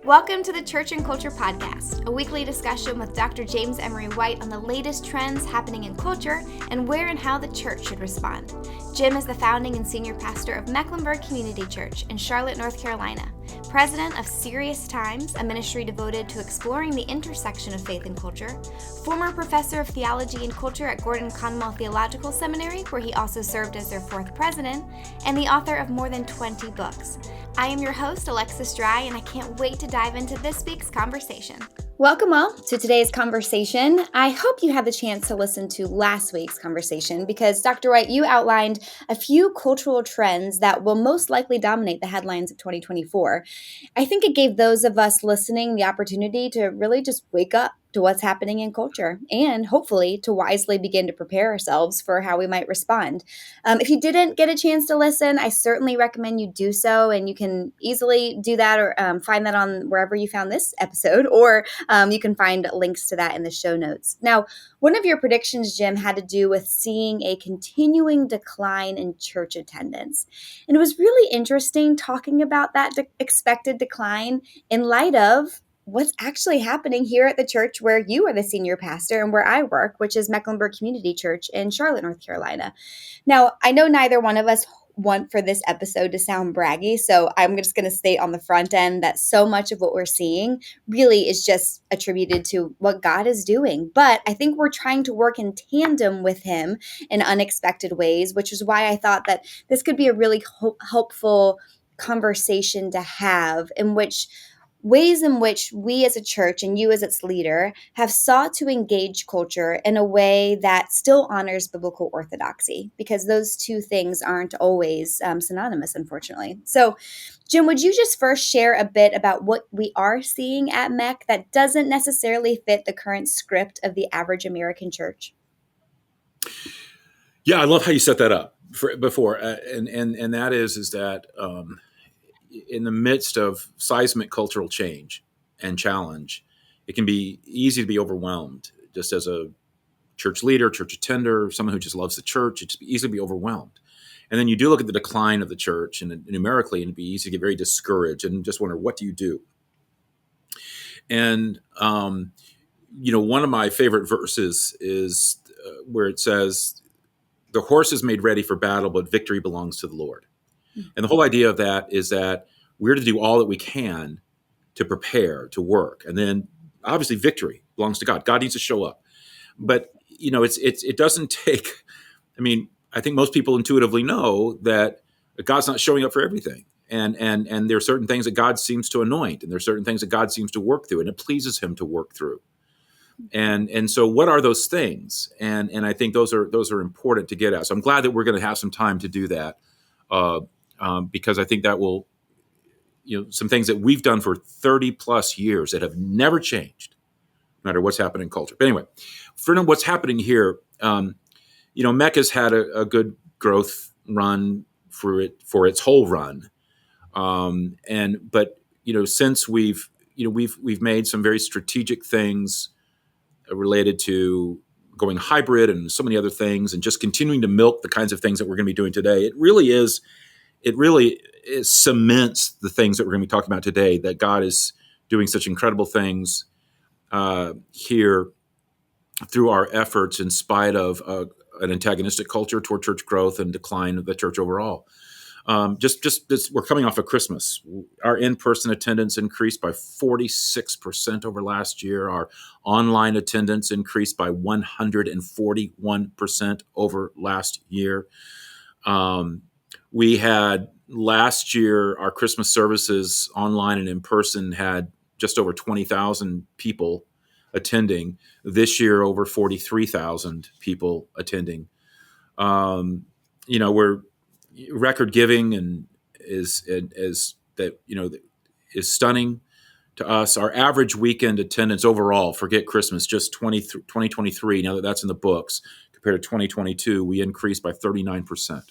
Welcome to the Church and Culture Podcast, a weekly discussion with Dr. James Emery White on the latest trends happening in culture and where and how the church should respond. Jim is the founding and senior pastor of Mecklenburg Community Church in Charlotte, North Carolina, president of Serious Times, a ministry devoted to exploring the intersection of faith and culture, former professor of theology and culture at Gordon Conwell Theological Seminary, where he also served as their fourth president, and the author of more than 20 books. I am your host, Alexis Dry, and I can't wait to dive into this week's conversation. Welcome all to today's conversation. I hope you had the chance to listen to last week's conversation because, Dr. White, you outlined a few cultural trends that will most likely dominate the headlines of 2024. I think it gave those of us listening the opportunity to really just wake up to what's happening in culture and hopefully to wisely begin to prepare ourselves for how we might respond. If you didn't get a chance to listen, I certainly recommend you do so, and you can easily do that or find that on wherever you found this episode, or you can find links to that in the show notes. Now, one of your predictions, Jim, had to do with seeing a continuing decline in church attendance. And it was really interesting talking about that expected decline in light of what's actually happening here at the church where you are the senior pastor and where I work, which is Mecklenburg Community Church in Charlotte, North Carolina. Now, I know neither one of us want for this episode to sound braggy, so I'm just going to state on the front end that so much of what we're seeing really is just attributed to what God is doing. But I think we're trying to work in tandem with Him in unexpected ways, which is why I thought that this could be a really helpful conversation to have, in which ways in which we as a church and you as its leader have sought to engage culture in a way that still honors biblical orthodoxy, because those two things aren't always synonymous, unfortunately. So, Jim, would you just first share a bit about what we are seeing at MEC that doesn't necessarily fit the current script of the average American church? Yeah, I love how you set that up before, and that is that in the midst of seismic cultural change and challenge, it can be easy to be overwhelmed. Just as a church leader, church attender, someone who just loves the church, it's easy to be overwhelmed. And then you do look at the decline of the church, and numerically, and it'd be easy to get very discouraged and just wonder, what do you do? And one of my favorite verses is where it says, "The horse is made ready for battle, but victory belongs to the Lord." And the whole idea of that is that we're to do all that we can to prepare, to work. And then obviously victory belongs to God. God needs to show up. But, it doesn't take, I think most people intuitively know that God's not showing up for everything. And there are certain things that God seems to anoint, and there are certain things that God seems to work through, and it pleases Him to work through. And so what are those things? And I think those are important to get at. So I'm glad that we're going to have some time to do that. Because I think that will, some things that we've done for 30 plus years that have never changed, no matter what's happening in culture. But anyway, for what's happening here, MEC has had a good growth run for its whole run. But since we've made some very strategic things related to going hybrid and so many other things, and just continuing to milk the kinds of things that we're going to be doing today, it really cements the things that we're going to be talking about today, that God is doing such incredible things here through our efforts in spite of an antagonistic culture toward church growth and decline of the church overall. We're coming off of Christmas. Our in-person attendance increased by 46% over last year. Our online attendance increased by 141% over last year. We had last year, our Christmas services online and in person had just over 20,000 people attending. This year, over 43,000 people attending. We're record giving and is stunning to us. Our average weekend attendance overall, forget Christmas, just 2023. Now that's in the books, compared to 2022, we increased by 39%.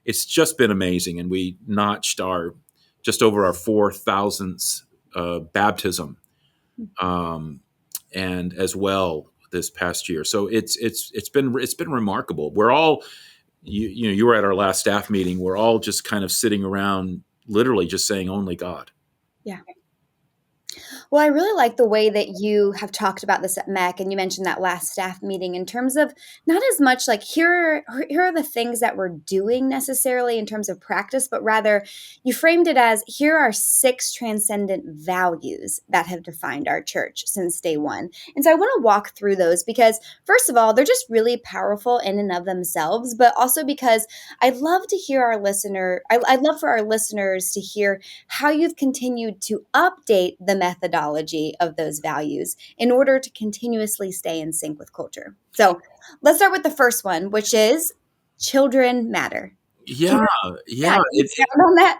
It's just been amazing, and we notched just over our 4,000th baptism, and as well this past year. So it's been remarkable. We're all, you were at our last staff meeting. We're all just kind of sitting around literally just saying only God. Yeah. Well, I really like the way that you have talked about this at MEC, and you mentioned that last staff meeting in terms of not as much like here are the things that we're doing necessarily in terms of practice, but rather you framed it as here are 6 transcendent values that have defined our church since day one. And so I want to walk through those because first of all, they're just really powerful in and of themselves, but also because I'd love to hear I'd love for our listeners to hear how you've continued to update the methodology of those values in order to continuously stay in sync with culture. So let's start with the first one, which is children matter. Yeah, Can you expound on that?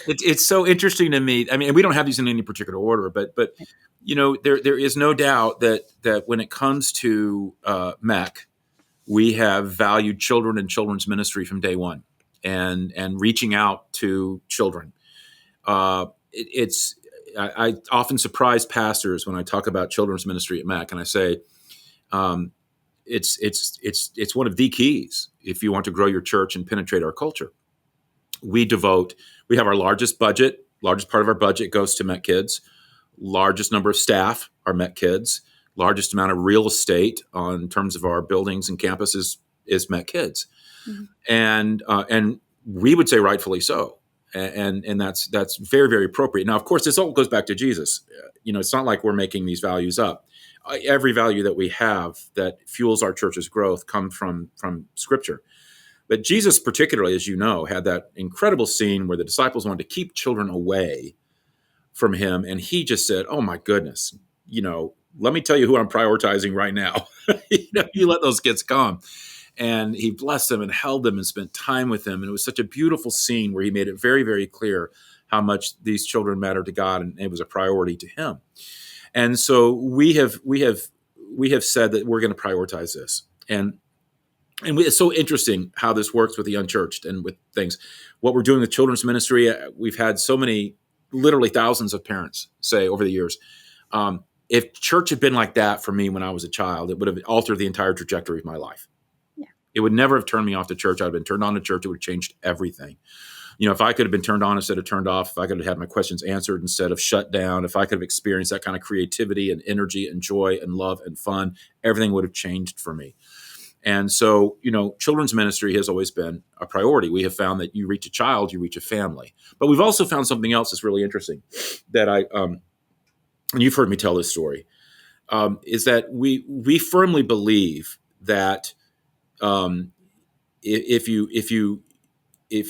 it's so interesting to me. I mean, we don't have these in any particular order, but there is no doubt that when it comes to MEC, we have valued children and children's ministry from day one, and reaching out to children. I often surprise pastors when I talk about children's ministry at MEC, and I say, it's one of the keys if you want to grow your church and penetrate our culture. We have our largest part of our budget goes to MEC Kids. Largest number of staff are MEC Kids. Largest amount of real estate in terms of our buildings and campuses is MEC Kids. Mm-hmm. And we would say rightfully so. And that's very, very appropriate. Now, of course, this all goes back to Jesus. It's not like we're making these values up. Every value that we have that fuels our church's growth comes from Scripture. But Jesus, particularly, as you know, had that incredible scene where the disciples wanted to keep children away from him, and he just said, "Oh my goodness, let me tell you who I'm prioritizing right now. You let those kids come." And he blessed them and held them and spent time with them. And it was such a beautiful scene where he made it very, very clear how much these children mattered to God, and it was a priority to him. And so we have said that we're going to prioritize this. And it's so interesting how this works with the unchurched and with things. What we're doing with children's ministry, we've had so many, literally thousands of parents say over the years, if church had been like that for me when I was a child, it would have altered the entire trajectory of my life. It would never have turned me off to church. I'd have been turned on to church. It would have changed everything. If I could have been turned on instead of turned off, if I could have had my questions answered instead of shut down, if I could have experienced that kind of creativity and energy and joy and love and fun, everything would have changed for me. And so, children's ministry has always been a priority. We have found that you reach a child, you reach a family. But we've also found something else that's really interesting that and you've heard me tell this story, is that we firmly believe that if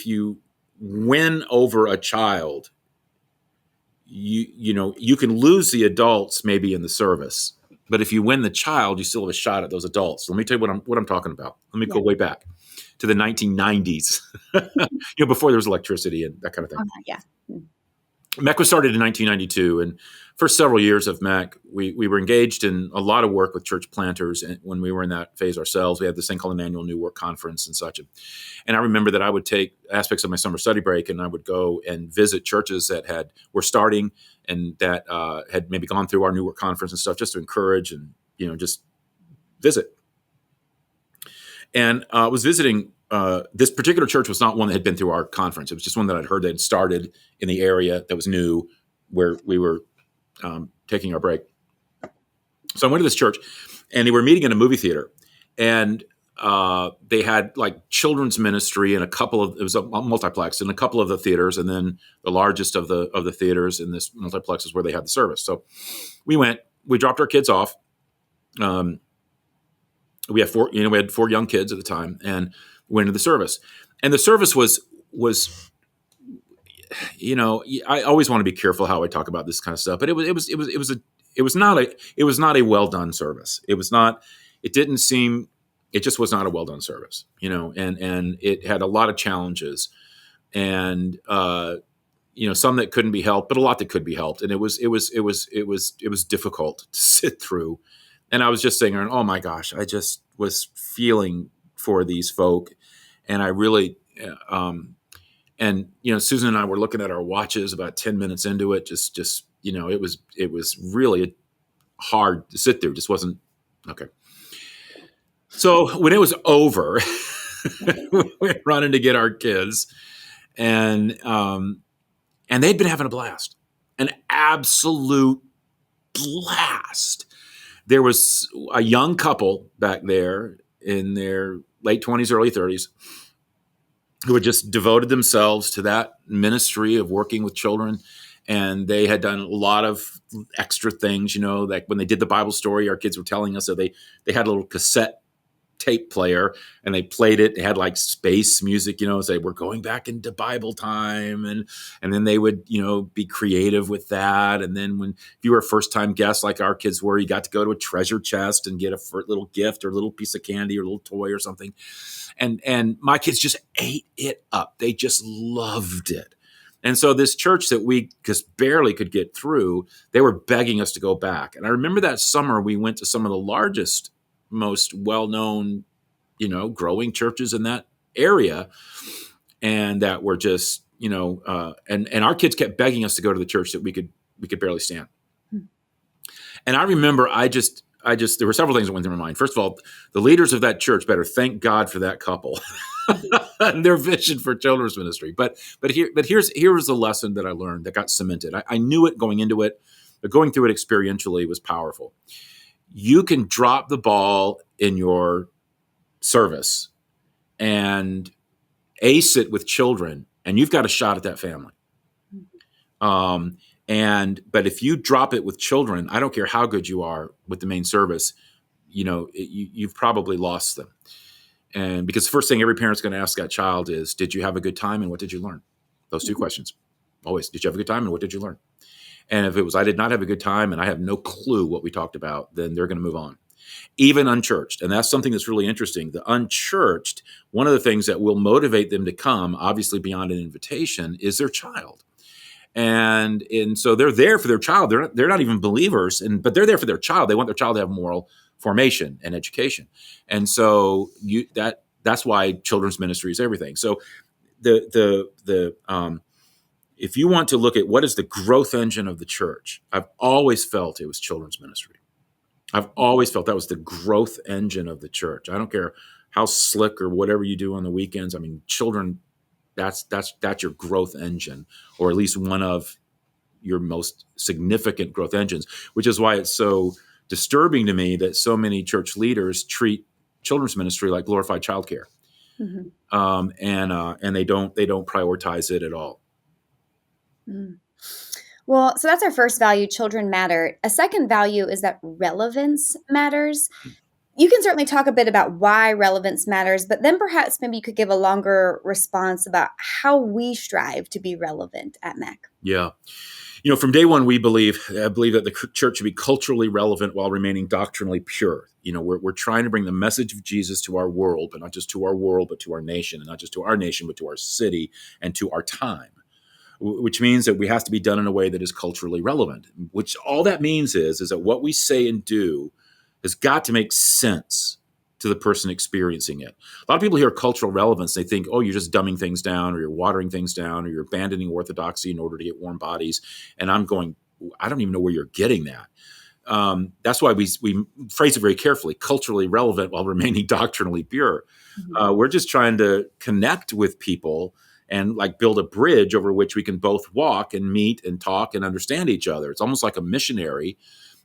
you win over a child, you can lose the adults maybe in the service, but if you win the child, you still have a shot at those adults. Let me tell you what I'm talking about. Let me go way back to the 1990s, before there was electricity and that kind of thing. Yeah. MEC was started in 1992, and for several years of MEC, we were engaged in a lot of work with church planters. And when we were in that phase ourselves, we had this thing called an annual New Work Conference and such. And I remember that I would take aspects of my summer study break, and I would go and visit churches that were starting and that had maybe gone through our New Work Conference and stuff, just to encourage and just visit. And I was visiting. This particular church was not one that had been through our conference. It was just one that I'd heard that had started in the area that was new, where we were taking our break. So I went to this church, and they were meeting in a movie theater, and they had like children's ministry in it was a multiplex in a couple of the theaters, and then the largest of the theaters in this multiplex is where they had the service. So we dropped our kids off. We had four young kids at the time, and went to the service. And the service was I always want to be careful how I talk about this kind of stuff, but it was not a well done service. It just was not a well done service, and it had a lot of challenges, and some that couldn't be helped, but a lot that could be helped. And it was difficult to sit through. And I was just saying, oh my gosh, I just was feeling for these folk. And I really, Susan and I were looking at our watches about 10 minutes into it. It was really hard to sit there. It just wasn't okay. So when it was over, we went running to get our kids, and And they'd been having a blast, an absolute blast. There was a young couple back there in their late 20s, early 30s, who had just devoted themselves to that ministry of working with children. And they had done a lot of extra things, like when they did the Bible story, our kids were telling us that they had a little cassette tape player and they played it. They had like space music, say we're going back into Bible time. And then they would, be creative with that. And then if you were a first time guest, like our kids were, you got to go to a treasure chest and get a little gift or a little piece of candy or a little toy or something. And my kids just ate it up. They just loved it. And so this church that we just barely could get through, they were begging us to go back. And I remember that summer we went to some of the largest, most well-known, growing churches in that area. And that were just, and our kids kept begging us to go to the church that we could barely stand. And I remember there were several things that went through my mind. First of all, the leaders of that church better thank God for that couple and their vision for children's ministry. But here was the lesson that I learned that got cemented. I knew it going into it, but going through it experientially was powerful. You can drop the ball in your service and ace it with children, and you've got a shot at that family. But if you drop it with children, I don't care how good you are with the main service, you've probably lost them. And because the first thing every parent's going to ask that child is, did you have a good time and what did you learn? Those two questions. Always, did you have a good time and what did you learn? And if it was, I did not have a good time and I have no clue what we talked about, then they're going to move on. Even unchurched. And that's something that's really interesting. The unchurched, one of the things that will motivate them to come, obviously beyond an invitation, is their child. And so they're there for their child. They're not even believers, but they're there for their child. They want their child to have moral formation and education. And so that's why children's ministry is everything. So if you want to look at what is the growth engine of the church, I've always felt it was children's ministry. I've always felt that was the growth engine of the church. I don't care how slick or whatever you do on the weekends. I mean, children, that's your growth engine, or at least one of your most significant growth engines, which is why it's so disturbing to me that so many church leaders treat children's ministry like glorified childcare. And they don't prioritize it at all. Well, so that's our first value, children matter. A second value is that relevance matters. You can certainly talk a bit about why relevance matters, but then perhaps maybe you could give a longer response about how we strive to be relevant at MEC. Yeah. From day one, I believe that the church should be culturally relevant while remaining doctrinally pure. We're trying to bring the message of Jesus to our world, but not just to our world, but to our nation, and not just to our nation, but to our city and to our time, which means that we have to be done in a way that is culturally relevant, which all that means is that what we say and do has got to make sense to the person experiencing it. A lot of people hear cultural relevance. They think, oh, you're just dumbing things down, or you're watering things down, or you're abandoning orthodoxy in order to get warm bodies. And I'm going, I don't even know where you're getting that. That's why we phrase it very carefully, culturally relevant while remaining doctrinally pure. We're just trying to connect with people and build a bridge over which we can both walk and meet and talk and understand each other. It's almost like a missionary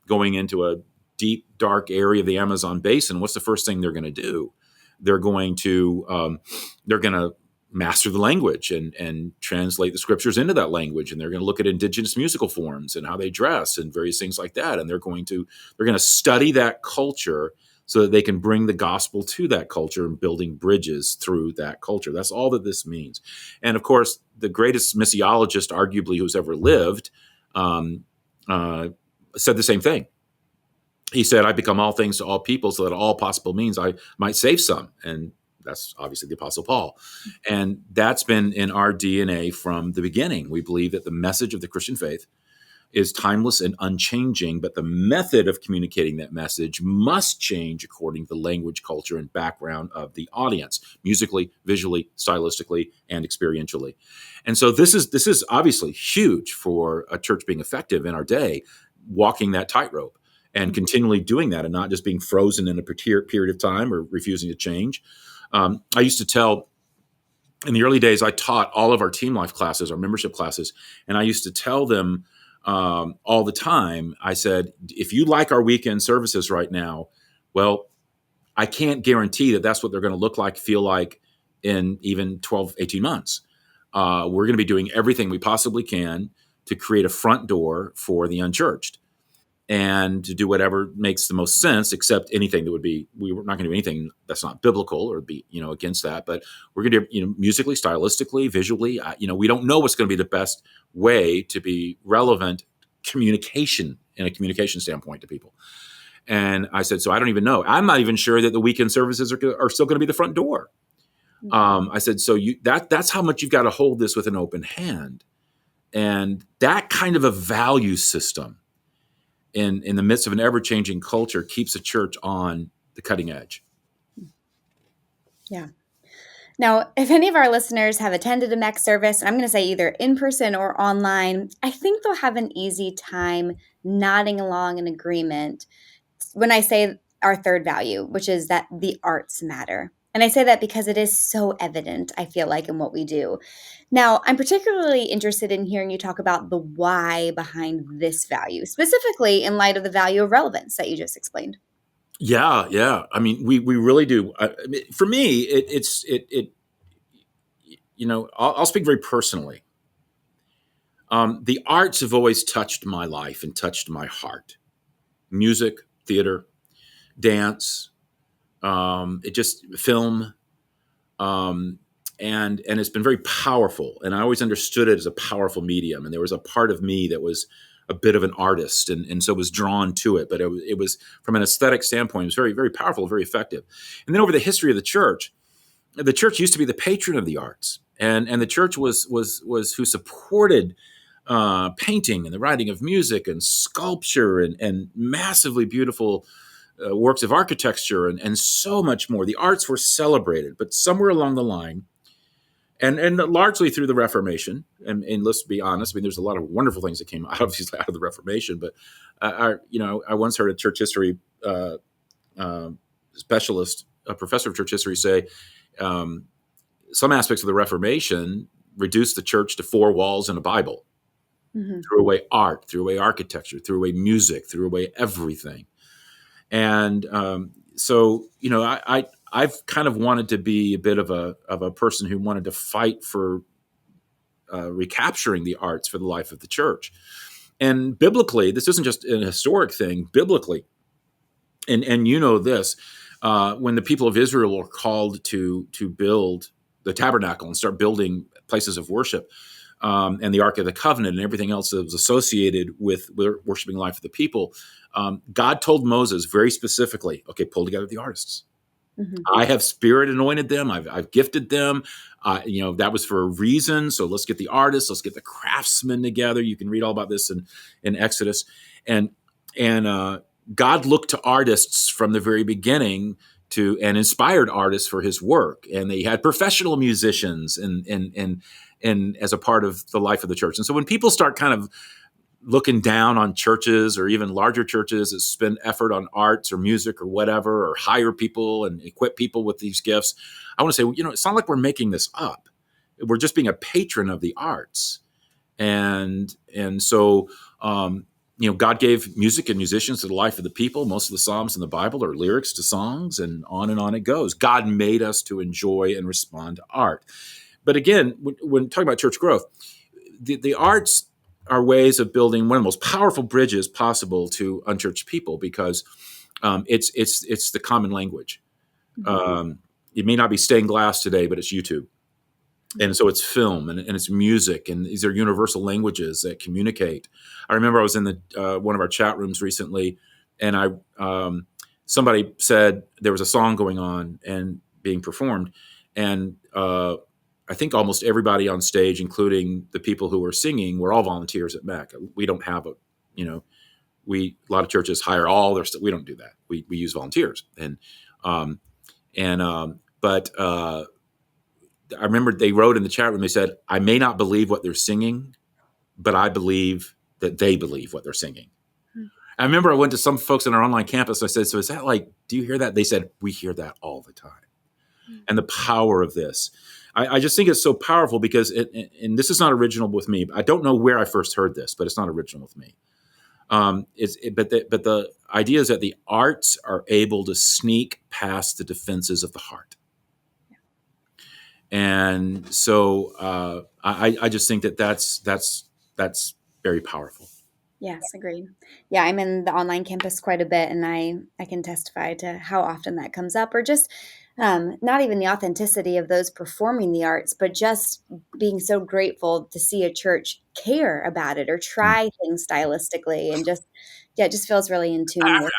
going into a deep, dark area of the Amazon basin. What's the first thing they're going to do? They're going to master the language and translate the scriptures into that language. And they're going to look at indigenous musical forms and how they dress and various things like that. And they're going to study that culture so that they can bring the gospel to that culture and building bridges through that culture. That's all that this means. And of course, the greatest missiologist, arguably, who's ever lived, said the same thing. He said, I become all things to all people so that all possible means I might save some. And that's obviously the Apostle Paul. And that's been in our DNA from the beginning. We believe that the message of the Christian faith is timeless and unchanging, but the method of communicating that message must change according to the language, culture, and background of the audience, musically, visually, stylistically, and experientially. And so this is obviously huge for a church being effective in our day, walking that tightrope and continually doing that and not just being frozen in a period of time or refusing to change. I used to tell in the early days, I taught all of our team life classes, our membership classes, and I used to tell them all the time, I said, if you like our weekend services right now, well, I can't guarantee that that's what they're going to look like, feel like in even 12, 18 months. We're going to be doing everything we possibly can to create a front door for the unchurched and to do whatever makes the most sense, except anything that would be, we were not going to do anything that's not biblical or be, against that. But we're going to do, musically, stylistically, visually, we don't know what's going to be the best way to be relevant communication in a communication standpoint to people. And I said, so I don't even know. I'm not even sure that the weekend services are still going to be the front door. I said, so that's how much you've got to hold this with an open hand. And that kind of a value system in the midst of an ever-changing culture keeps the church on the cutting edge. Yeah. Now, if any of our listeners have attended a MEC service, I'm going to say either in person or online, I think they'll have an easy time nodding along in agreement when I say our third value, which is that the arts matter. And I say that because it is so evident, I feel like, in what we do. Now, I'm particularly interested in hearing you talk about the why behind this value, specifically in light of the value of relevance that you just explained. Yeah. I mean, we really do. For me, I'll speak very personally. The arts have always touched my life and touched my heart. Music, theater, dance, film, and it's been very powerful. And I always understood it as a powerful medium. And there was a part of me that was a bit of an artist, and so was drawn to it. But it was from an aesthetic standpoint, it was very, very powerful, very effective. And then over the history of the church used to be the patron of the arts, and the church was who supported painting and the writing of music and sculpture and massively beautiful works of architecture and so much more. The arts were celebrated, but somewhere along the line, and largely through the Reformation, and let's be honest, I mean, there's a lot of wonderful things that came obviously out of the Reformation, but I once heard a church history specialist, a professor of church history, say some aspects of the Reformation reduced the church to four walls and a Bible. Mm-hmm. Threw away art, threw away architecture, threw away music, threw away everything. And I've kind of wanted to be a bit of a person who wanted to fight for recapturing the arts for the life of the church. And biblically, this isn't just an historic thing. Biblically, and this, when the people of Israel were called to build the tabernacle and start building places of worship, and the Ark of the Covenant and everything else that was associated with worshiping life of the people, God told Moses very specifically, okay, pull together the artists. Mm-hmm. I have spirit anointed them. I've gifted them. That was for a reason. So let's get the artists. Let's get the craftsmen together. You can read all about this in Exodus. And God looked to artists from the very beginning and inspired artists for his work. And they had professional musicians and as a part of the life of the church. And so when people start kind of looking down on churches or even larger churches that spend effort on arts or music or whatever, or hire people and equip people with these gifts, I want to say, it's not like we're making this up. We're just being a patron of the arts. And so, God gave music and musicians to the life of the people. Most of the Psalms in the Bible are lyrics to songs, and on it goes. God made us to enjoy and respond to art. But again, when talking about church growth, the arts are ways of building one of the most powerful bridges possible to unchurched people, because it's the common language. Mm-hmm. It may not be stained glass today, but it's YouTube. And so it's film and it's music, and these are universal languages that communicate. I remember I was in one of our chat rooms recently, and somebody said there was a song going on and being performed, and I think almost everybody on stage, including the people who were singing, were all volunteers at MEC. We don't have a lot of churches hire all their stuff. We don't do that. We use volunteers, but I remember they wrote in the chat room, they said, I may not believe what they're singing, but I believe that they believe what they're singing. Hmm. I remember I went to some folks on our online campus. I said, so is that like, do you hear that? They said, we hear that all the time. Hmm. And the power of this. I just think it's so powerful because and this is not original with me. I don't know where I first heard this, but it's not original with me. But the idea is that the arts are able to sneak past the defenses of the heart. And so I just think that's very powerful. Yes, agreed. Yeah, I'm in the online campus quite a bit, and I can testify to how often that comes up, or just not even the authenticity of those performing the arts, but just being so grateful to see a church care about it or Mm. try things stylistically, and just yeah, it just feels really in tune with.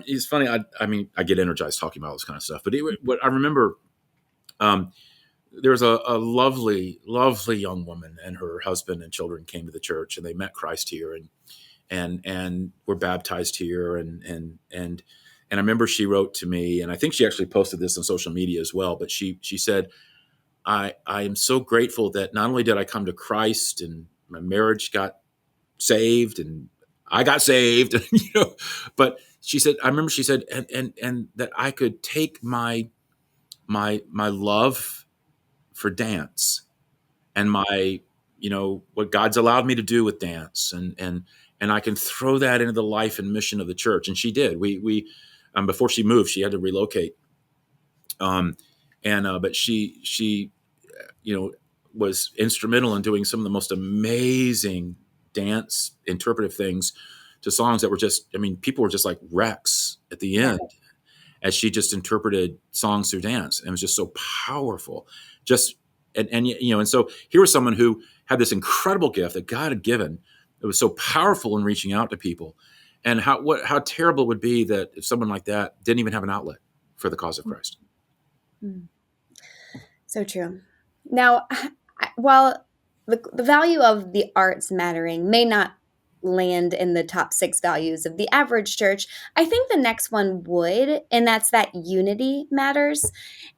It's funny. I mean, I get energized talking about all this kind of stuff. But what I remember, um, there was a lovely, lovely young woman, and her husband and children came to the church, and they met Christ here, and were baptized here, and I remember she wrote to me, and I think she actually posted this on social media as well. But she said, I am so grateful that not only did I come to Christ and my marriage got saved and I got saved, but she said, I remember she said, and that I could take my love for dance and my, what God's allowed me to do with dance, and I can throw that into the life and mission of the church. And she did. We before she moved, she had to relocate. But she was instrumental in doing some of the most amazing dance interpretive things to songs that were just, people were just like wrecks at the end as she just interpreted songs through dance. And it was just so powerful. And so here was someone who had this incredible gift that God had given. It was so powerful in reaching out to people. And how terrible it would be that if someone like that didn't even have an outlet for the cause of Christ. So true. Now, while the value of the arts mattering may not land in the top 6 values of the average church, I think the next one would, and that's that unity matters.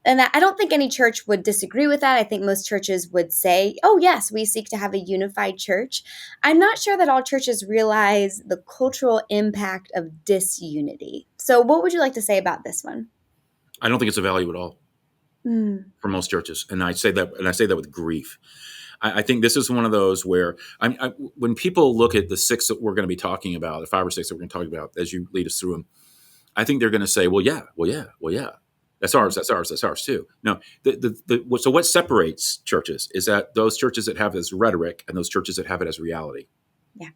And I don't think any church would disagree with that. I think most churches would say, oh, yes, we seek to have a unified church. I'm not sure that all churches realize the cultural impact of disunity. So what would you like to say about this one? I don't think it's a value at all for most churches. And I say that with grief. I think this is one of those where when people look at the 6 that we're going to be talking about, the 5 or 6 that we're going to talk about as you lead us through them, I think they're going to say, well, yeah. That's ours too. No, so what separates churches is that those churches that have this rhetoric and those churches that have it as reality. Yeah.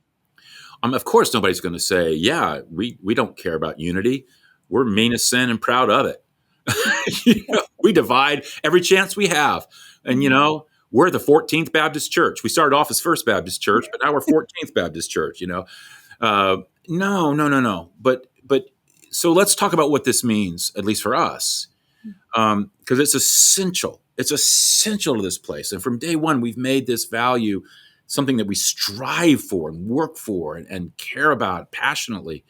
Of course, nobody's going to say, yeah, we don't care about unity. We're mean as sin and proud of it. We divide every chance we have. And, we're the 14th Baptist Church. We started off as First Baptist Church, but now we're 14th Baptist Church, No. But so let's talk about what this means, at least for us, because it's essential. It's essential to this place. And from day one, we've made this value something that we strive for and work for and care about passionately.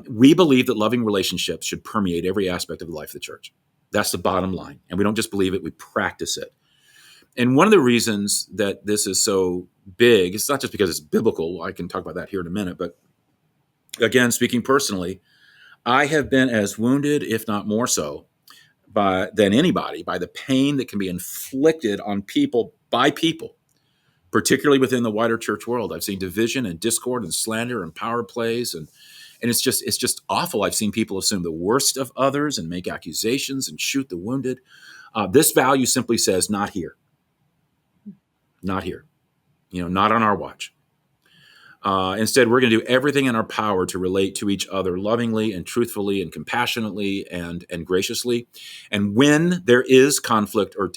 We believe that loving relationships should permeate every aspect of the life of the church. That's the bottom line. And we don't just believe it, we practice it. And one of the reasons that this is so big, it's not just because it's biblical. I can talk about that here in a minute. But again, speaking personally, I have been as wounded, if not more so, than anybody by the pain that can be inflicted on people by people, particularly within the wider church world. I've seen division and discord and slander and power plays, and it's just awful. I've seen people assume the worst of others and make accusations and shoot the wounded. This value simply says, not here. Not here. Not on our watch. Instead, we're going to do everything in our power to relate to each other lovingly and truthfully and compassionately and graciously. And when there is conflict or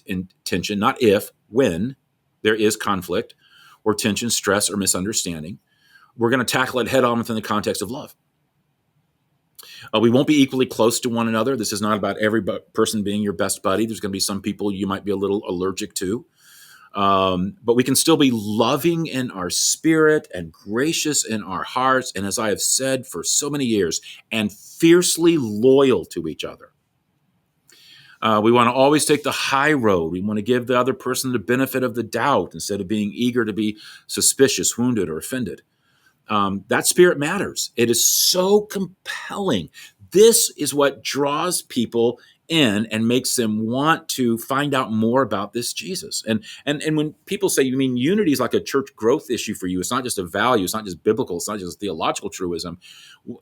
tension, not if, when there is conflict or tension, stress, or misunderstanding, we're going to tackle it head on within the context of love. We won't be equally close to one another. This is not about every person being your best buddy. There's going to be some people you might be a little allergic to. But we can still be loving in our spirit and gracious in our hearts. And as I have said for so many years, and fiercely loyal to each other. We want to always take the high road. We want to give the other person the benefit of the doubt instead of being eager to be suspicious, wounded, or offended. That spirit matters. It is so compelling. This is what draws people in and makes them want to find out more about this Jesus. And when people say, you mean unity is like a church growth issue for you, it's not just a value, it's not just biblical, it's not just a theological truism.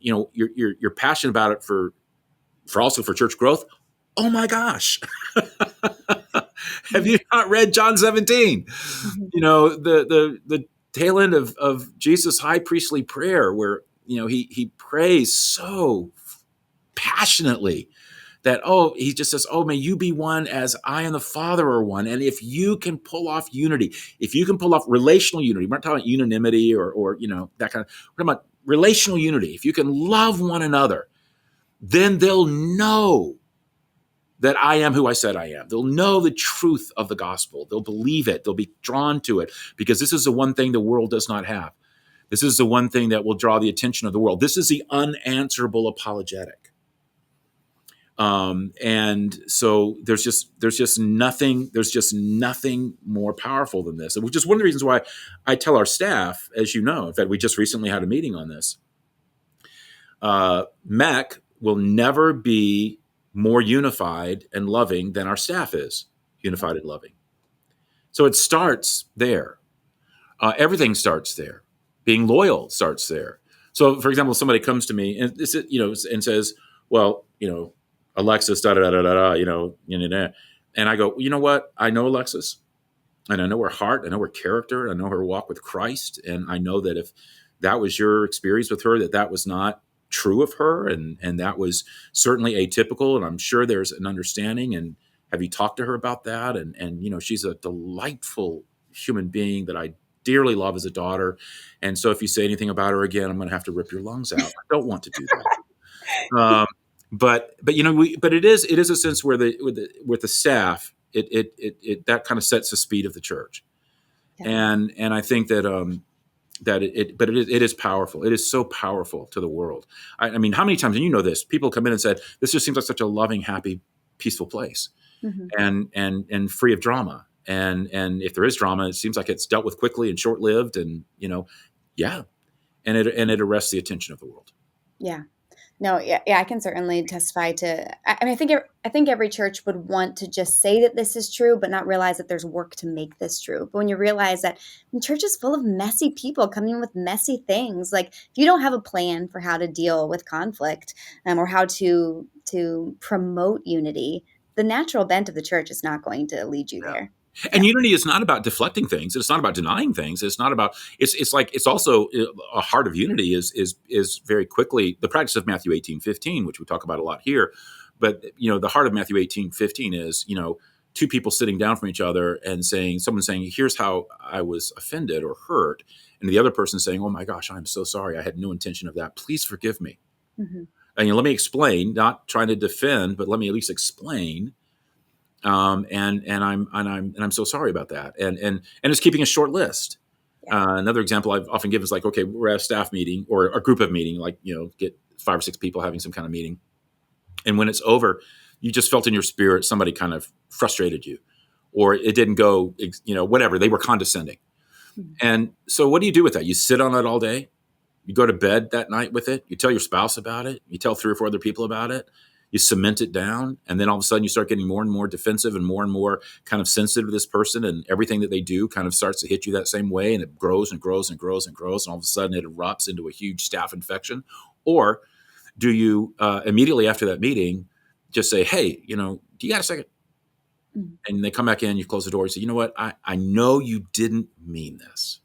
You're passionate about it for also for church growth. Oh my gosh. Have you not read John 17? The tail end of Jesus' high priestly prayer, where he prays so passionately that he just says, may you be one as I and the Father are one. And if you can pull off unity, if you can pull off relational unity, we're not talking about unanimity or that kind of, we're talking about relational unity. If you can love one another, then they'll know that I am who I said I am. They'll know the truth of the gospel. They'll believe it. They'll be drawn to it, because this is the one thing the world does not have. This is the one thing that will draw the attention of the world. This is the unanswerable apologetic. And so there's just nothing more powerful than this, which is one of the reasons why I tell our staff, as you know, in fact, we just recently had a meeting on this. MEC will never be more unified and loving than our staff is unified and loving. So it starts there. Everything starts there. Being loyal starts there. So, for example, somebody comes to me and and says, "Well, Alexis, da da da da da," and I go, "You know what? I know Alexis, and I know her heart, I know her character, I know her walk with Christ, and I know that if that was your experience with her, that was not true of her, and that was certainly atypical, and I'm sure there's an understanding. And have you talked to her about that? And she's a delightful human being that I dearly love as a daughter. And so if you say anything about her again, I'm going to have to rip your lungs out. I don't want to do that." But it is a sense where with the staff, it that kind of sets the speed of the church, yeah. And I think that it is powerful. It is so powerful to the world. I mean, how many times, and you know this, people come in and said, "This just seems like such a loving, happy, peaceful place, and free of drama. And if there is drama, it seems like it's dealt with quickly and short lived, and yeah, and it arrests the attention of the world." Yeah. No, yeah, I can certainly testify to. I mean, I think every church would want to just say that this is true, but not realize that there's work to make this true. But when you realize that the church is full of messy people coming in with messy things, like if you don't have a plan for how to deal with conflict, or how to promote unity, the natural bent of the church is not going to lead you there. And unity is not about deflecting things. It's not about denying things. It's not about. It's also a heart of unity is very quickly the practice of Matthew 18:15, which we talk about a lot here. But the heart of Matthew 18:15 is two people sitting down from each other and someone saying, "Here's how I was offended or hurt," and the other person saying, "Oh my gosh, I'm so sorry. I had no intention of that. Please forgive me." Mm-hmm. And let me explain. Not trying to defend, but let me at least explain. And I'm so sorry about that. And it's keeping a short list. Another example I've often given is like, okay, we're at a staff meeting or a group of meeting, like, get 5 or 6 people having some kind of meeting. And when it's over, you just felt in your spirit, somebody kind of frustrated you, or it didn't go, whatever, they were condescending. Mm-hmm. And so what do you do with that? You sit on it all day. You go to bed that night with it. You tell your spouse about it. You tell 3 or 4 other people about it. You cement it down, and then all of a sudden you start getting more and more defensive and more kind of sensitive to this person, and everything that they do kind of starts to hit you that same way, and it grows and grows and grows and grows, and all of a sudden it erupts into a huge staph infection. Or do you immediately after that meeting just say, "Hey, do you got a second?" Mm-hmm. And they come back in, you close the door, and say, "You know what? I know you didn't mean this,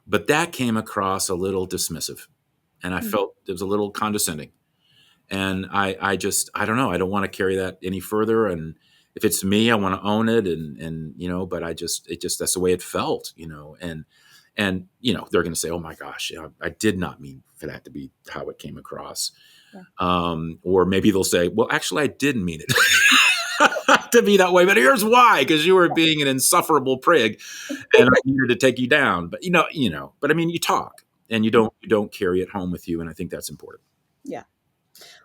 but that came across a little dismissive, and I felt it was a little condescending. And I don't know. I don't want to carry that any further. And if it's me, I want to own it. And but that's the way it felt, and they're going to say, "Oh my gosh, I did not mean for that to be how it came across." Yeah. Or maybe they'll say, "Well, actually, I didn't mean it to be that way, but here's why, because you were being an insufferable prig and I needed to take you down." But, but I mean, you talk and you don't carry it home with you. And I think that's important. Yeah.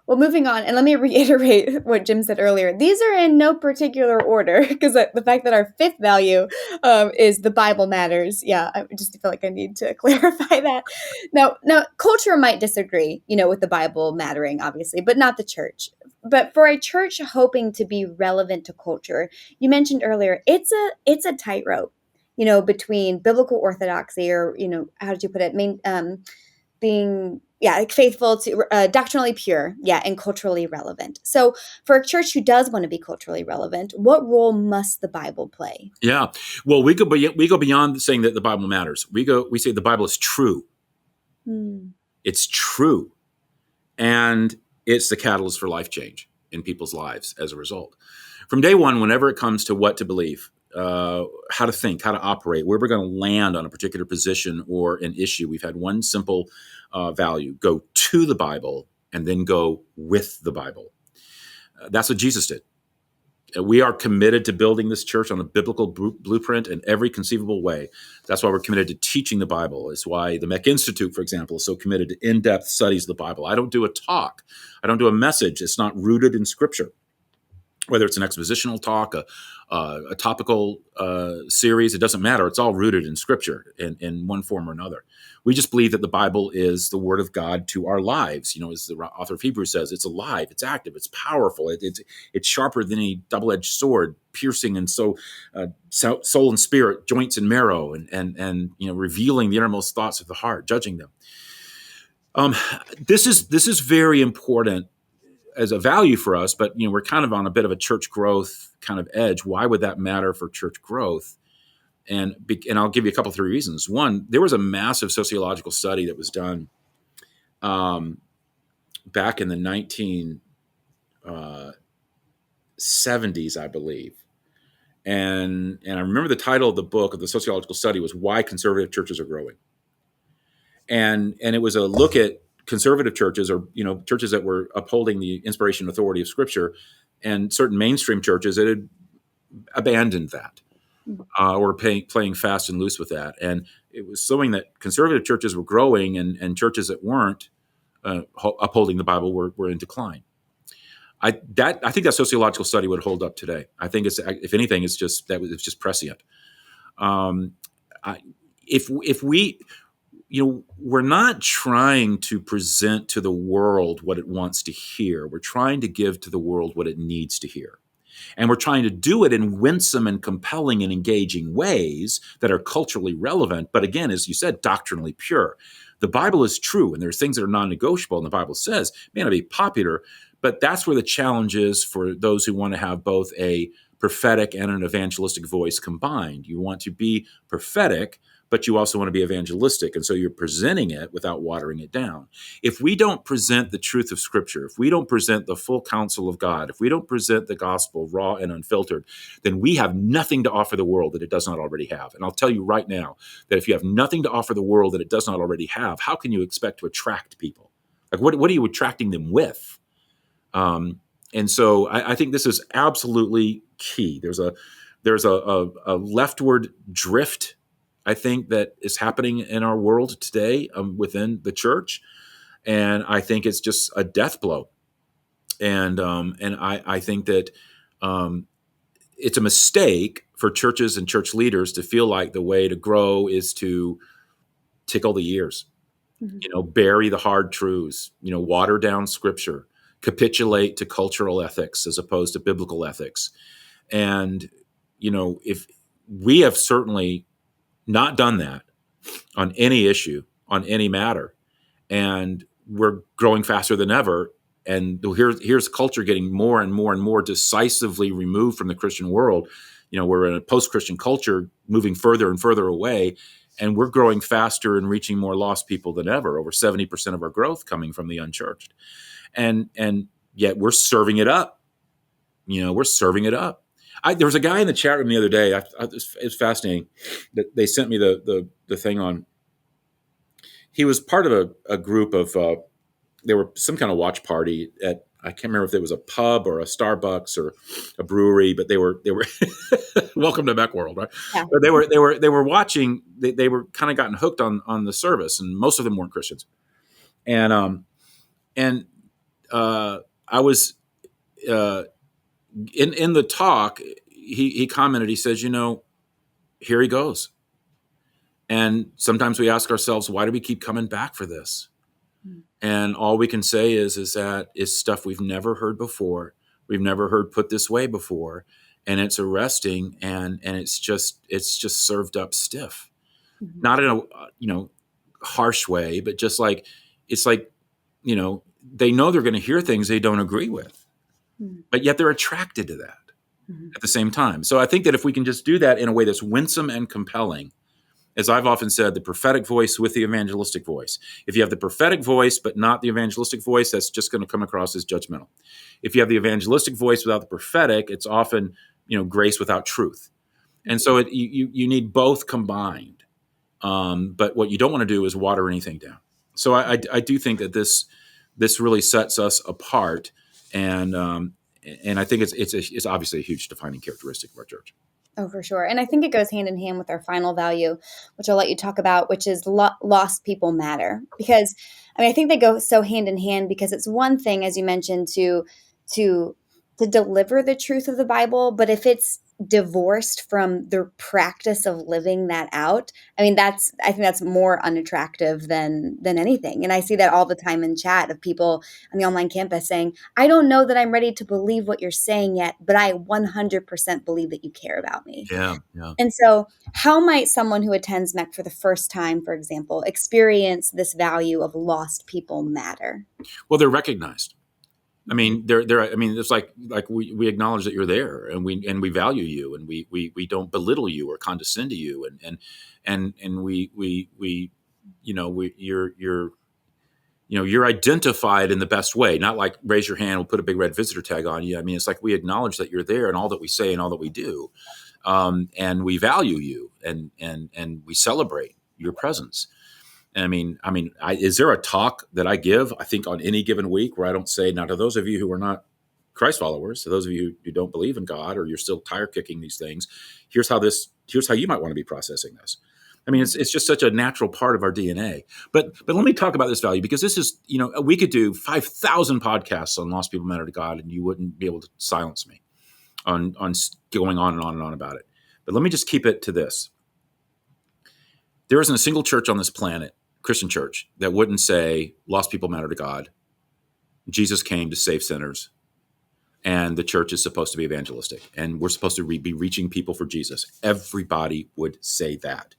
Well, moving on, and let me reiterate what Jim said earlier. These are in no particular order, because the fact that our fifth value is the Bible matters. Yeah, I just feel like I need to clarify that. Now, culture might disagree, with the Bible mattering, obviously, but not the church. But for a church hoping to be relevant to culture, you mentioned earlier, it's a tightrope, between biblical orthodoxy, or how did you put it? Being like faithful to doctrinally pure, and culturally relevant. So for a church who does want to be culturally relevant, what role must the Bible play? Yeah. Well, we go beyond saying that the Bible matters. We say the Bible is true. It's true. And it's the catalyst for life change in people's lives as a result. From day one, whenever it comes to what to believe, how to think, how to operate, where we're going to land on a particular position or an issue, we've had one simple value: go to the Bible and then go with the Bible. That's what Jesus did. We are committed to building this church on a biblical blueprint in every conceivable way. That's why we're committed to teaching the Bible. It's why the MEC Institute, for example, is so committed to in-depth studies of the Bible. I don't do a talk. I don't do a message. It's not rooted in Scripture. Whether it's an expositional talk, a topical series, it doesn't matter. It's all rooted in Scripture in one form or another. We just believe that the Bible is the Word of God to our lives. As the author of Hebrews says, it's alive, it's active, it's powerful, it's sharper than any double-edged sword, piercing and soul and spirit, joints and marrow, and revealing the innermost thoughts of the heart, judging them. This is very important as a value for us, but we're kind of on a bit of a church growth kind of edge. Why would that matter for church growth? And I'll give you a couple, 3 reasons. One, there was a massive sociological study that was done back in the 1970s, I believe. And I remember the title of the book, of the sociological study, was "Why Conservative Churches Are Growing." And it was a look at conservative churches, or churches that were upholding the inspiration and authority of Scripture, and certain mainstream churches that had abandoned that, or playing fast and loose with that. And it was showing that conservative churches were growing, and churches that weren't upholding the Bible were in decline. I think that sociological study would hold up today. I think if anything, it's just prescient. If we we're not trying to present to the world what it wants to hear. We're trying to give to the world what it needs to hear. And we're trying to do it in winsome and compelling and engaging ways that are culturally relevant, but again, as you said, doctrinally pure. The Bible is true, and there's things that are non-negotiable, and the Bible says may not be popular, but that's where the challenge is for those who want to have both a prophetic and an evangelistic voice combined. You want to be prophetic, but you also want to be evangelistic. And so you're presenting it without watering it down. If we don't present the truth of Scripture, if we don't present the full counsel of God, if we don't present the gospel raw and unfiltered, then we have nothing to offer the world that it does not already have. And I'll tell you right now that if you have nothing to offer the world that it does not already have, how can you expect to attract people? Like, what are you attracting them with? And so I think this is absolutely key. There's a leftward drift, I think, that is happening in our world today within the church, and I think it's just a death blow. And I think that it's a mistake for churches and church leaders to feel like the way to grow is to tickle the ears, bury the hard truths, water down Scripture, capitulate to cultural ethics as opposed to biblical ethics. And if we have certainly not done that on any issue, on any matter, and we're growing faster than ever. And here's culture getting more and more and more decisively removed from the Christian world. We're in a post-Christian culture, moving further and further away, and we're growing faster and reaching more lost people than ever. Over 70% of our growth coming from the unchurched, and yet we're serving it up. We're serving it up. There was a guy in the chat room the other day. It's fascinating that they sent me the thing on. He was part of a group of. There were some kind of watch party at. I can't remember if it was a pub or a Starbucks or a brewery, but they were welcome to Beck World, right? Yeah. But they were watching. They were kind of gotten hooked on the service, and most of them weren't Christians, and I was in the talk. He commented. He says, here he goes. And sometimes we ask ourselves, why do we keep coming back for this? And all we can say is that it's stuff we've never heard before. We've never heard put this way before, and it's arresting, and it's just served up stiff, not in a harsh way, but just like it's like they know they're going to hear things they don't agree with, but yet they're attracted to that at the same time. So I think that if we can just do that in a way that's winsome and compelling, as I've often said, the prophetic voice with the evangelistic voice. If you have the prophetic voice but not the evangelistic voice, that's just going to come across as judgmental. If you have the evangelistic voice without the prophetic, it's often grace without truth. And so you need both combined. But what you don't want to do is water anything down. So I do think that this really sets us apart, and I think it's obviously a huge defining characteristic of our church. Oh, for sure. And I think it goes hand in hand with our final value, which I'll let you talk about, which is lost people matter. Because, I think they go so hand in hand, because it's one thing, as you mentioned, to deliver the truth of the Bible. But if it's divorced from the practice of living that out, I think that's more unattractive than anything. And I see that all the time in chat of people on the online campus saying, I don't know that I'm ready to believe what you're saying yet, but I 100% believe that you care about me. Yeah. And so how might someone who attends MEC for the first time, for example, experience this value of lost people matter? Well, they're recognized. It's like we acknowledge that you're there, and we value you, and we don't belittle you or condescend to you, and you're identified in the best way, not like raise your hand, we'll put a big red visitor tag on you. It's like we acknowledge that you're there and all that we say and all that we do, and we value you, and we celebrate your presence. Is there a talk that I give, I think, on any given week where I don't say, now, to those of you who are not Christ followers, to those of you who don't believe in God, or you're still tire kicking these things, here's how you might want to be processing this. It's just such a natural part of our DNA. But let me talk about this value, because this is, we could do 5,000 podcasts on Lost People Matter to God, and you wouldn't be able to silence me on going on and on and on about it. But let me just keep it to this. There isn't a single church on this planet, Christian church, that wouldn't say lost people matter to God. Jesus came to save sinners, and the church is supposed to be evangelistic, and we're supposed to be reaching people for Jesus. Everybody would say that.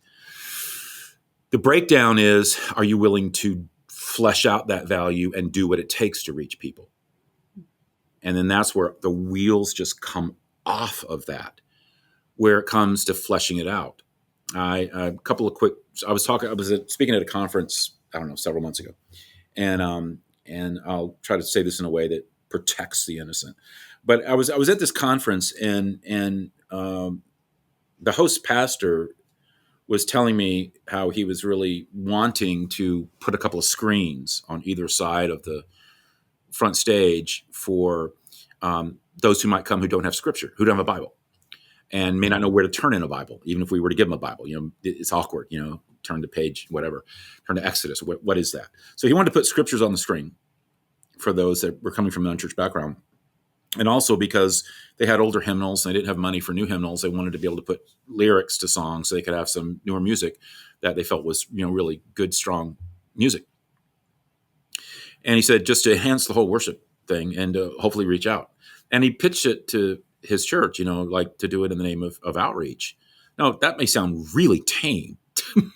The breakdown is, are you willing to flesh out that value and do what it takes to reach people? And then that's where the wheels just come off of that, where it comes to fleshing it out. I was speaking at a conference, I don't know, several months ago, and I'll try to say this in a way that protects the innocent. But I was at this conference, and the host pastor was telling me how he was really wanting to put a couple of screens on either side of the front stage for those who might come who don't have scripture, who don't have a Bible, and may not know where to turn in a Bible. Even if we were to give them a Bible, it's awkward, turn to page, whatever, turn to Exodus. What is that? So he wanted to put scriptures on the screen for those that were coming from an unchurched background. And also because they had older hymnals and they didn't have money for new hymnals, they wanted to be able to put lyrics to songs so they could have some newer music that they felt was, really good, strong music. And he said, just to enhance the whole worship thing and to hopefully reach out. And he pitched it to his church, like to do it in the name of outreach. Now, that may sound really tame to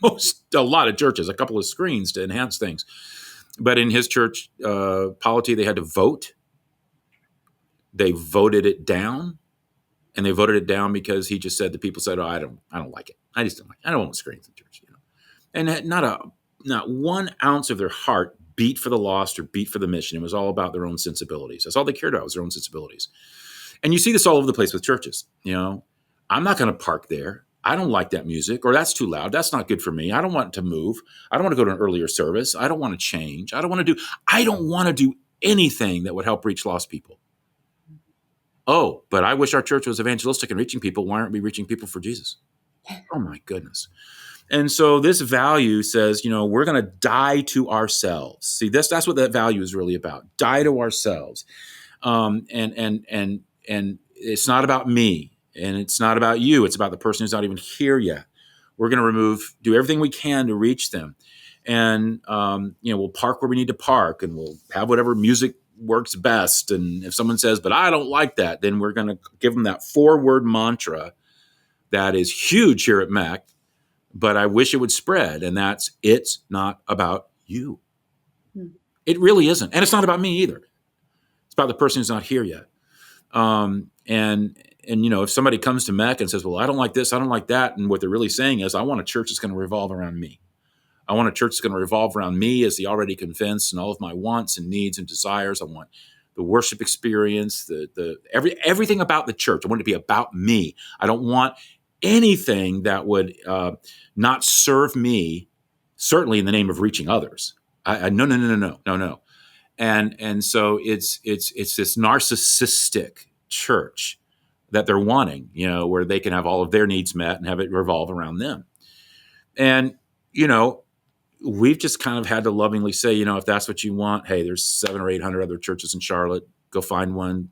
a lot of churches, a couple of screens to enhance things. But in his church polity, they had to vote. They voted it down, and they voted it down because he just said, the people said, oh, I don't like it. I just don't like it. I don't want screens in church. And not 1 ounce of their heart beat for the lost or beat for the mission. It was all about their own sensibilities. That's all they cared about, was their own sensibilities. And you see this all over the place with churches. I'm not going to park there. I don't like that music, or that's too loud. That's not good for me. I don't want to move. I don't want to go to an earlier service. I don't want to change. I don't want to do anything that would help reach lost people. Oh, but I wish our church was evangelistic and reaching people. Why aren't we reaching people for Jesus? Oh my goodness. And so this value says, we're going to die to ourselves. See, that's what that value is really about. Die to ourselves. And it's not about me, and it's not about you. It's about the person who's not even here yet. We're going to do everything we can to reach them. And, we'll park where we need to park, and we'll have whatever music works best. And if someone says, but I don't like that, then we're going to give them that 4-word mantra that is huge here at MEC, but I wish it would spread. And that's, it's not about you. It really isn't. And it's not about me either. It's about the person who's not here yet. And if somebody comes to MEC and says, well, I don't like this, I don't like that. And what they're really saying is, I want a church that's going to revolve around me. I want a church that's going to revolve around me as the already convinced and all of my wants and needs and desires. I want the worship experience, everything about the church. I want it to be about me. I don't want anything that would not serve me, certainly in the name of reaching others. No. And so it's this narcissistic church that they're wanting, where they can have all of their needs met and have it revolve around them. And, we've just kind of had to lovingly say, if that's what you want, hey, there's 700 or 800 other churches in Charlotte. Go find one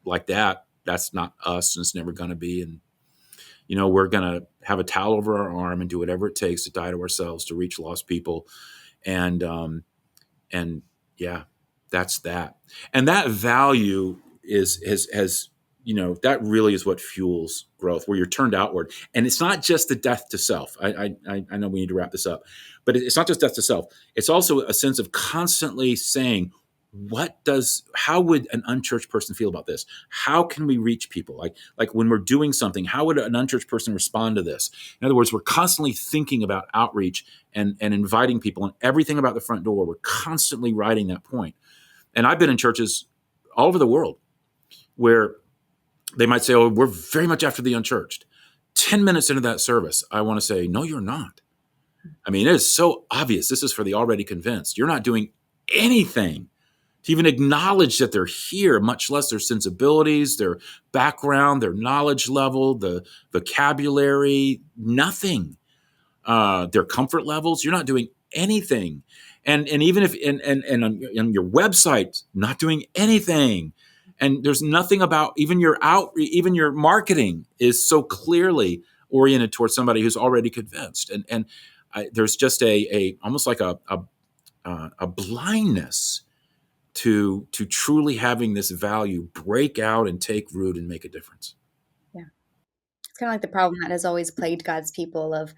like that. That's not us, and it's never going to be. And, we're going to have a towel over our arm and do whatever it takes to die to ourselves to reach lost people. And yeah, that's that. And that value has that really is what fuels growth, where you're turned outward. And it's not just the death to self. I know we need to wrap this up, but it's not just death to self. It's also a sense of constantly saying, how would an unchurched person feel about this? How can we reach people? Like when we're doing something, how would an unchurched person respond to this? In other words, we're constantly thinking about outreach and inviting people, and everything about the front door. We're constantly writing that point. And I've been in churches all over the world where they might say, oh, we're very much after the unchurched. 10 minutes into that service, I want to say, no, you're not. I mean, it is so obvious. This is for the already convinced. You're not doing anything to even acknowledge that they're here, much less their sensibilities, their background, their knowledge level, the vocabulary, nothing. Their comfort levels. You're not doing anything. And even if on your website, not doing anything. And there's nothing about even your marketing is so clearly oriented towards somebody who's already convinced. And there's just almost like a blindness to truly having this value break out and take root and make a difference. Yeah, it's kind of like the problem that has always plagued God's people of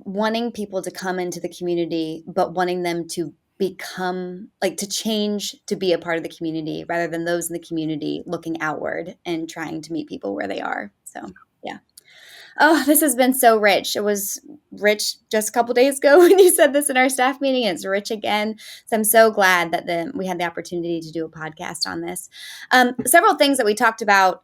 wanting people to come into the community, but wanting them to become, like, to change to be a part of the community rather than those in the community looking outward and trying to meet people where they are. So, yeah. Oh, this has been so rich. It was rich just a couple days ago when you said this in our staff meeting. It's rich again. So I'm so glad that we had the opportunity to do a podcast on this. Several things that we talked about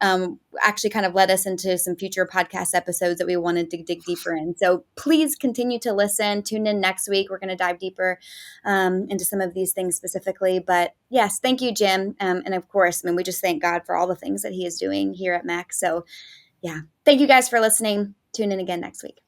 actually kind of led us into some future podcast episodes that we wanted to dig deeper in. So please continue to listen. Tune in next week. We're going to dive deeper into some of these things specifically. But yes, thank you, Jim. And of course, we just thank God for all the things that he is doing here at MEC. So yeah. Thank you guys for listening. Tune in again next week.